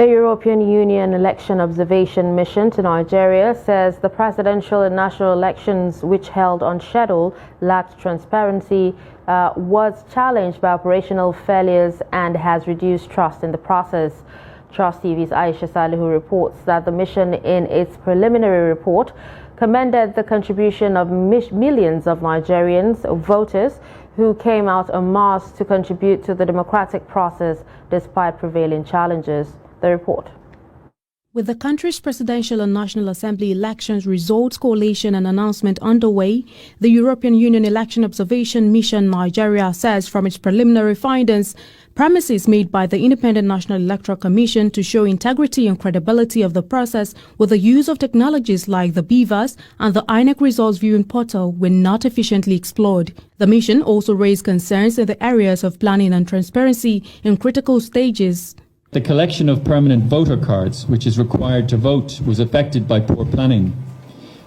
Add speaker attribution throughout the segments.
Speaker 1: The European Union Election Observation Mission to Nigeria says the presidential and national elections, which held on schedule, lacked transparency, was challenged by operational failures and has reduced trust in the process. Trust TV's Aisha Salihu reports that the mission, in its preliminary report, commended the contribution of millions of Nigerians, voters, who came out en masse to contribute to the democratic process despite prevailing challenges. The report.
Speaker 2: With the country's presidential and National Assembly elections results collation and announcement underway, the European Union Election Observation Mission Nigeria says from its preliminary findings, premises made by the Independent National Electoral Commission to show integrity and credibility of the process with the use of technologies like the BVAS and the INEC Results Viewing Portal were not efficiently explored. The mission also raised concerns in the areas of planning and transparency in critical stages.
Speaker 3: The collection of permanent voter cards, which is required to vote, was affected by poor planning.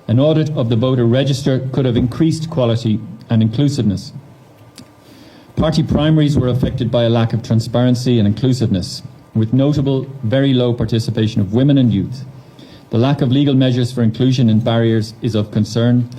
Speaker 3: An audit of the voter register could have increased quality and inclusiveness. Party primaries were affected by a lack of transparency and inclusiveness, with notable very low participation of women and youth. The lack of legal measures for inclusion and barriers is of concern.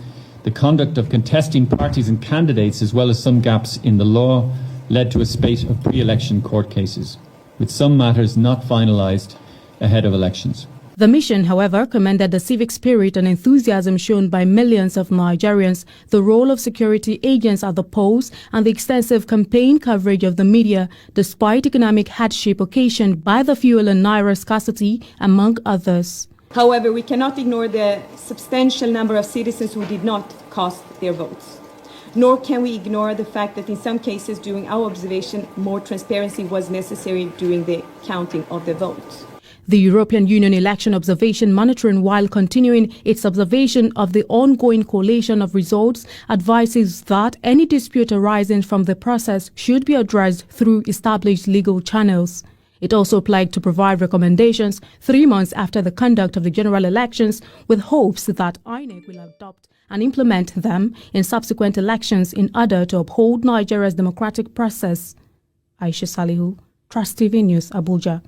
Speaker 3: The conduct of contesting parties and candidates, as well as some gaps in the law, led to a spate of pre-election court cases, with some matters not finalised ahead of elections.
Speaker 2: The mission, however, commended the civic spirit and enthusiasm shown by millions of Nigerians, the role of security agents at the polls, and the extensive campaign coverage of the media, despite economic hardship occasioned by the fuel and naira scarcity, among others.
Speaker 4: However, we cannot ignore the substantial number of citizens who did not cast their votes. Nor can we ignore the fact that in some cases during our observation, more transparency was necessary during the counting of the votes.
Speaker 2: The European Union Election Observation Monitoring, while continuing its observation of the ongoing collation of results, advises that any dispute arising from the process should be addressed through established legal channels. It also applied to provide recommendations 3 months after the conduct of the general elections, with hopes that INEC will adopt and implement them in subsequent elections in order to uphold Nigeria's democratic process. Aisha Salihu, Trust TV News, Abuja.